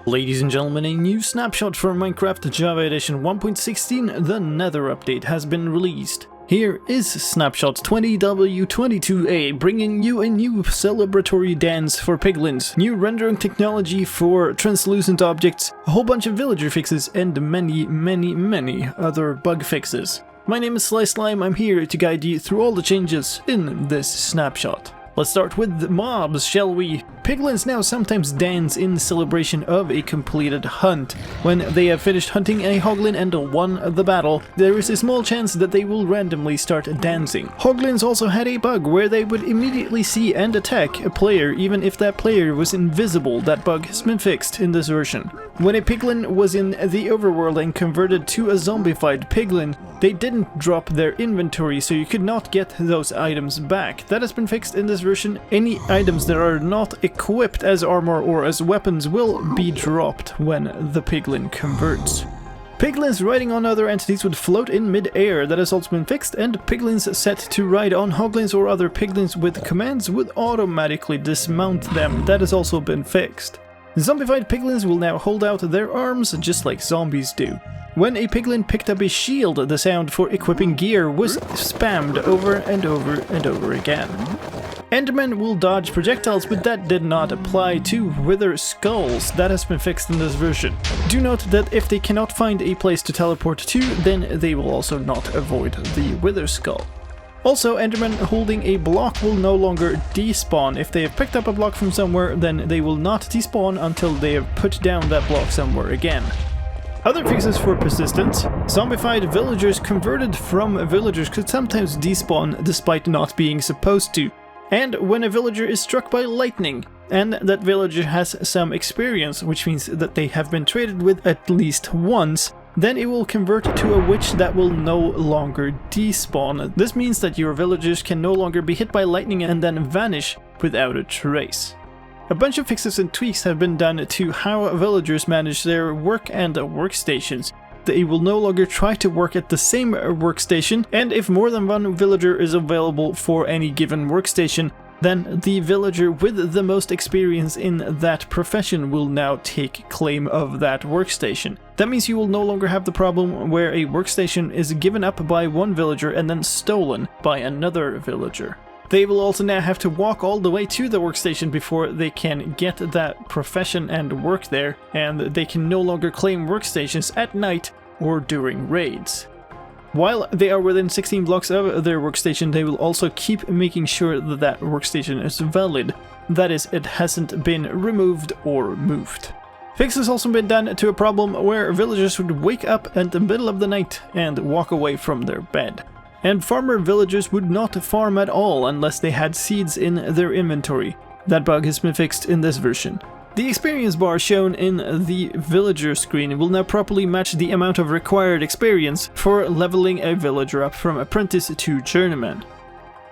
Ladies and gentlemen, a new snapshot for Minecraft Java Edition 1.16, the Nether update, has been released. Here is Snapshot 20w22a, bringing you a new celebratory dance for Piglins, new rendering technology for translucent objects, a whole bunch of villager fixes, and many other bug fixes. My name is slicedlime. I'm here to guide you through all the changes in this snapshot. Let's start with the mobs, shall we? Piglins now sometimes dance in celebration of a completed hunt. When they have finished hunting a hoglin and won the battle, there is a small chance that they will randomly start dancing. Hoglins also had a bug where they would immediately see and attack a player even if that player was invisible. That bug has been fixed in this version. When a piglin was in the overworld and converted to a zombified piglin, they didn't drop their inventory, so you could not get those items back. That has been fixed in this version. Any items that are not equipped as armor or as weapons will be dropped when the piglin converts. Piglins riding on other entities would float in mid-air. That has also been fixed, and piglins set to ride on hoglins or other piglins with commands would automatically dismount them. That has also been fixed. Zombified piglins will now hold out their arms just like zombies do. When a piglin picked up a shield, the sound for equipping gear was spammed over and over again. Endermen will dodge projectiles, but that did not apply to wither skulls. That has been fixed in this version. Do note that if they cannot find a place to teleport to, then they will also not avoid the wither skull. Also, Endermen holding a block will no longer despawn. If they have picked up a block from somewhere, then they will not despawn until they have put down that block somewhere again. Other fixes for persistence. Zombified villagers converted from villagers could sometimes despawn despite not being supposed to. And when a villager is struck by lightning, and that villager has some experience, which means that they have been traded with at least once, then it will convert to a witch that will no longer despawn. This means that your villagers can no longer be hit by lightning and then vanish without a trace. A bunch of fixes and tweaks have been done to how villagers manage their work and workstations. They will no longer try to work at the same workstation, and if more than one villager is available for any given workstation, then the villager with the most experience in that profession will now take claim of that workstation. That means you will no longer have the problem where a workstation is given up by one villager and then stolen by another villager. They will also now have to walk all the way to the workstation before they can get that profession and work there, and they can no longer claim workstations at night or during raids. While they are within 16 blocks of their workstation, they will also keep making sure that that workstation is valid. That is, it hasn't been removed or moved. Fix has also been done to a problem where villagers would wake up in the middle of the night and walk away from their bed. And farmer villagers would not farm at all unless they had seeds in their inventory. That bug has been fixed in this version. The experience bar shown in the villager screen will now properly match the amount of required experience for leveling a villager up from apprentice to journeyman.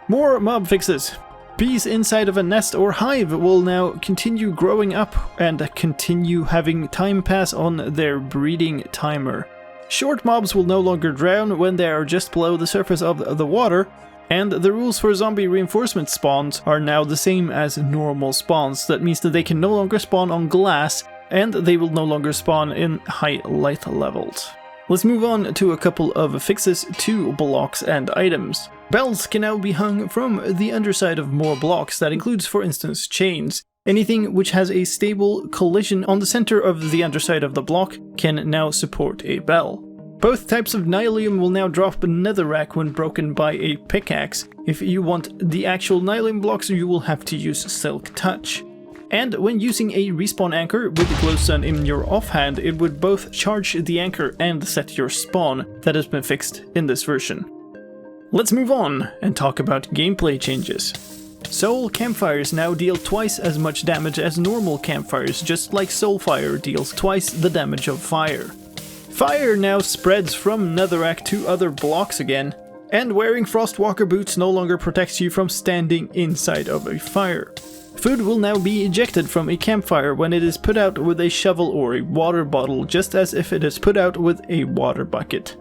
More mob fixes. Bees inside of a nest or hive will now continue growing up and continue having time pass on their breeding timer. Short mobs will no longer drown when they are just below the surface of the water, and the rules for zombie reinforcement spawns are now the same as normal spawns. That means that they can no longer spawn on glass, and they will no longer spawn in high light levels. Let's move on to a couple of fixes to blocks and items. Bells can now be hung from the underside of more blocks. That includes, for instance, chains. Anything which has a stable collision on the center of the underside of the block can now support a bell. Both types of nylium will now drop netherrack when broken by a pickaxe. If you want the actual nylium blocks, you will have to use silk touch. And when using a respawn anchor with glowstone in your offhand, it would both charge the anchor and set your spawn. That has been fixed in this version. Let's move on and talk about gameplay changes. Soul campfires now deal twice as much damage as normal campfires, just like Soulfire deals twice the damage of fire. Fire now spreads from netherrack to other blocks again, and wearing Frostwalker boots no longer protects you from standing inside of a fire. Food will now be ejected from a campfire when it is put out with a shovel or a water bottle, just as if it is put out with a water bucket.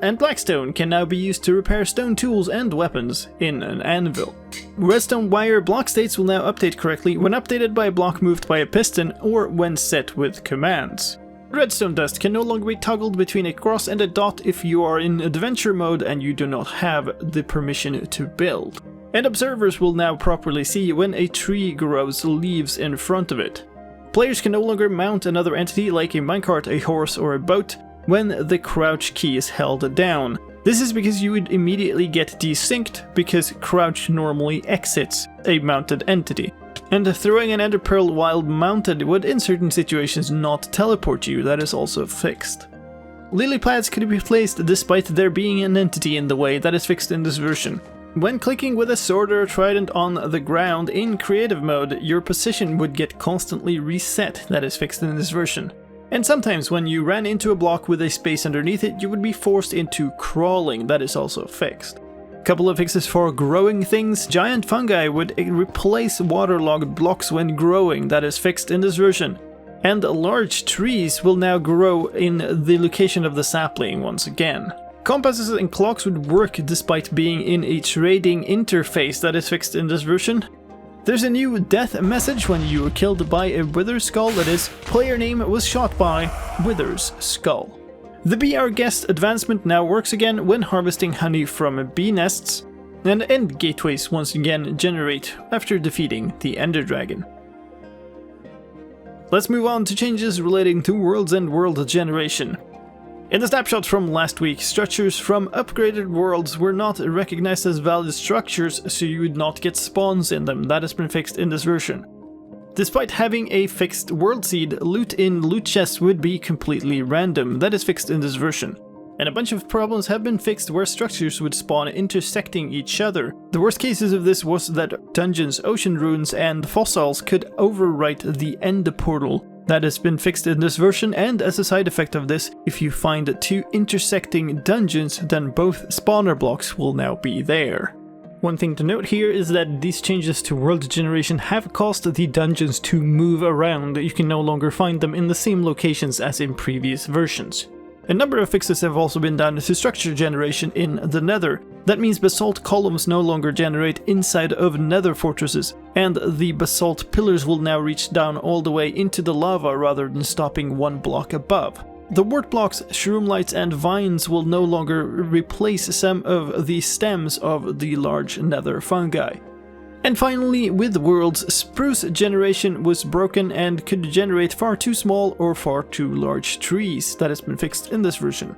and blackstone can now be used to repair stone tools and weapons in an anvil. Redstone wire block states will now update correctly when updated by a block moved by a piston or when set with commands. Redstone dust can no longer be toggled between a cross and a dot if you are in adventure mode and you do not have the permission to build. And observers will now properly see when a tree grows leaves in front of it. Players can no longer mount another entity like a minecart, a horse, or a boat when the crouch key is held down. This is because you would immediately get desynced because crouch normally exits a mounted entity. And throwing an ender pearl while mounted would in certain situations not teleport you, that is also fixed. Lily pads could be placed despite there being an entity in the way, that is fixed in this version. When clicking with a sword or a trident on the ground in creative mode, your position would get constantly reset, that is fixed in this version. And sometimes when you ran into a block with a space underneath it, you would be forced into crawling, that is also fixed. Couple of fixes for growing things. Giant fungi would replace waterlogged blocks when growing, that is fixed in this version. And large trees will now grow in the location of the sapling once again. Compasses and clocks would work despite being in a trading interface, that is fixed in this version. There's a new death message when you were killed by a wither skull, that is, player name was shot by Wither's Skull. The Be Our Guest advancement now works again when harvesting honey from bee nests, and end gateways once again generate after defeating the Ender Dragon. Let's move on to changes relating to worlds and world generation. In the snapshot from last week, structures from upgraded worlds were not recognized as valid structures, so you would not get spawns in them. That has been fixed in this version. Despite having a fixed world seed, loot in loot chests would be completely random. That is fixed in this version. And a bunch of problems have been fixed where structures would spawn intersecting each other. The worst cases of this was that dungeons, ocean ruins, and fossils could overwrite the end portal. That has been fixed in this version, and as a side effect of this, if you find two intersecting dungeons, then both spawner blocks will now be there. One thing to note here is that these changes to world generation have caused the dungeons to move around. You can no longer find them in the same locations as in previous versions. A number of fixes have also been done to structure generation in the Nether. That means basalt columns no longer generate inside of Nether fortresses, and the basalt pillars will now reach down all the way into the lava rather than stopping one block above. The wart blocks, shroomlights, and vines will no longer replace some of the stems of the large Nether fungi. And finally, with worlds, spruce generation was broken and could generate far too small or far too large trees. That has been fixed in this version.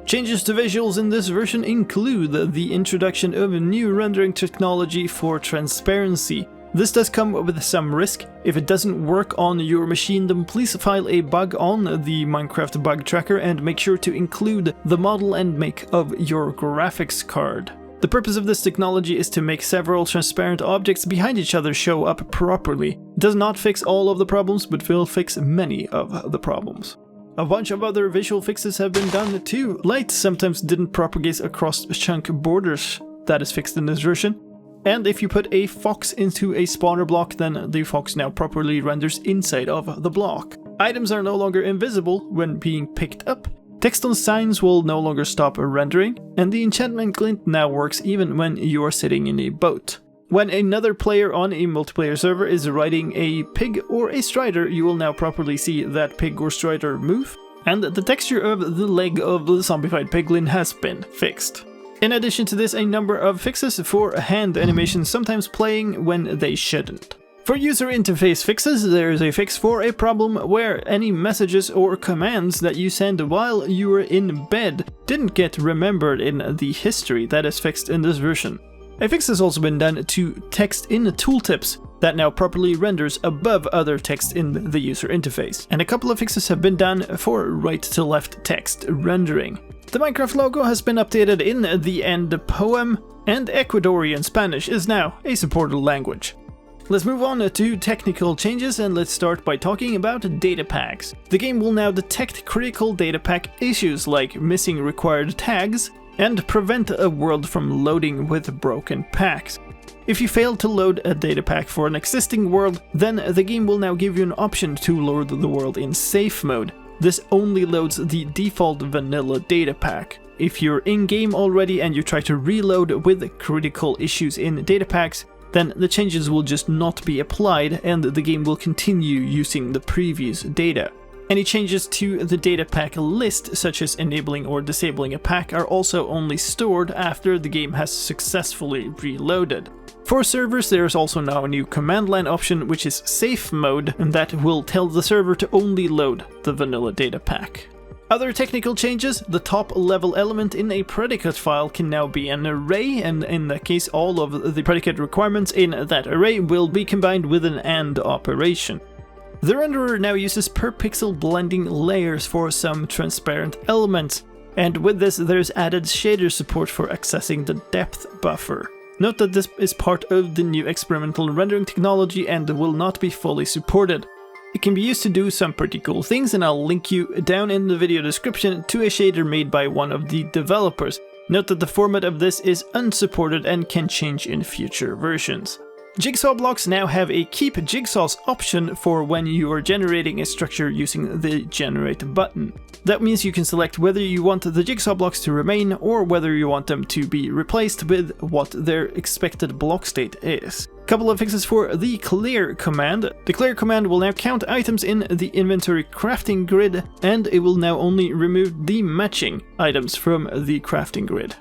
Changes to visuals in this version include the introduction of a new rendering technology for transparency. This does come with some risk. If it doesn't work on your machine, then please file a bug on the Minecraft bug tracker and make sure to include the model and make of your graphics card. The purpose of this technology is to make several transparent objects behind each other show up properly. It does not fix all of the problems, but will fix many of the problems. A bunch of other visual fixes have been done too. Light sometimes didn't propagate across chunk borders. That is fixed in this version. And if you put a fox into a spawner block, then the fox now properly renders inside of the block. Items are no longer invisible when being picked up. Text on signs will no longer stop rendering, and the enchantment glint now works even when you are sitting in a boat. When another player on a multiplayer server is riding a pig or a strider, you will now properly see that pig or strider move, and the texture of the leg of the Zombified Piglin has been fixed. In addition to this, a number of fixes for hand animations sometimes playing when they shouldn't. For user interface fixes, there is a fix for a problem where any messages or commands that you send while you were in bed didn't get remembered in the history. That is fixed in this version. A fix has also been done to text in tooltips that now properly renders above other text in the user interface. And a couple of fixes have been done for right to left text rendering. The Minecraft logo has been updated in the end poem, and Ecuadorian Spanish is now a supported language. Let's move on to technical changes, and let's start by talking about data packs. The game will now detect critical data pack issues like missing required tags and prevent a world from loading with broken packs. If you fail to load a data pack for an existing world, then the game will now give you an option to load the world in safe mode. This only loads the default vanilla data pack. if you're in-game already and you try to reload with critical issues in data packs, then the changes will just not be applied and the game will continue using the previous data. Any changes to the data pack list, such as enabling or disabling a pack, are also only stored after the game has successfully reloaded. For servers, there is also now a new command line option, which is safe mode, and that will tell the server to only load the vanilla data pack. Other technical changes: the top level element in a predicate file can now be an array, and in that case all of the predicate requirements in that array will be combined with an AND operation. The renderer now uses per pixel blending layers for some transparent elements, and with this there's added shader support for accessing the depth buffer. Note that this is part of the new experimental rendering technology and will not be fully supported. It can be used to do some pretty cool things, and I'll link you down in the video description to a shader made by one of the developers. Note that the format of this is unsupported and can change in future versions. Jigsaw blocks now have a keep jigsaws option for when you are generating a structure using the generate button. That means you can select whether you want the jigsaw blocks to remain or whether you want them to be replaced with what their expected block state is. Couple of fixes for the clear command. The clear command will now count items in the inventory crafting grid, and it will now only remove the matching items from the crafting grid.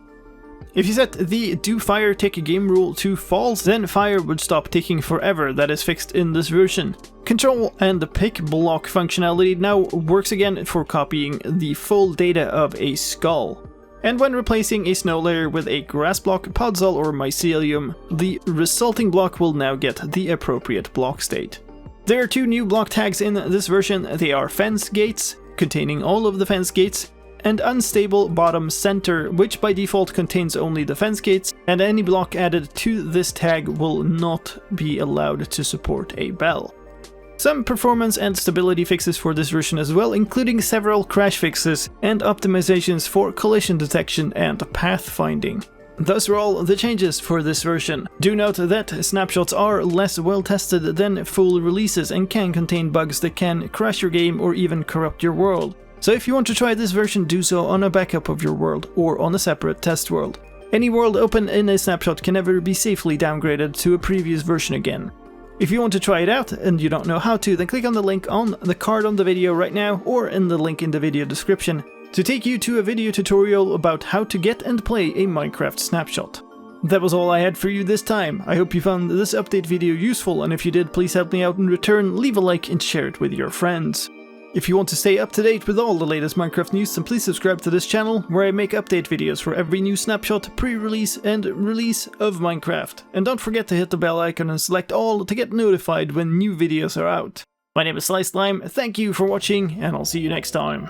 If you set the do fire tick game rule to false, then fire would stop ticking forever. That is fixed in this version. Control and the pick block functionality now works again for copying the full data of a skull. And when replacing a snow layer with a grass block, podzol or mycelium, the resulting block will now get the appropriate block state. There are two new block tags in this version. They are fence gates, containing all of the fence gates, and unstable bottom center, which by default contains only the fence gates, and any block added to this tag will not be allowed to support a bell. Some performance and stability fixes for this version as well, including several crash fixes and optimizations for collision detection and pathfinding. Those are all the changes for this version. Do note that snapshots are less well tested than full releases and can contain bugs that can crash your game or even corrupt your world. So if you want to try this version, do so on a backup of your world or on a separate test world. Any world open in a snapshot can never be safely downgraded to a previous version again. If you want to try it out and you don't know how to, then click on the link on the card on the video right now or in the link in the video description to take you to a video tutorial about how to get and play a Minecraft snapshot. That was all I had for you this time. I hope you found this update video useful, and if you did, please help me out in return, leave a like and share it with your friends. If you want to stay up to date with all the latest Minecraft news, then please subscribe to this channel, where I make update videos for every new snapshot, pre-release and release of Minecraft. And don't forget to hit the bell icon and select all to get notified when new videos are out. My name is slicedlime, thank you for watching, and I'll see you next time.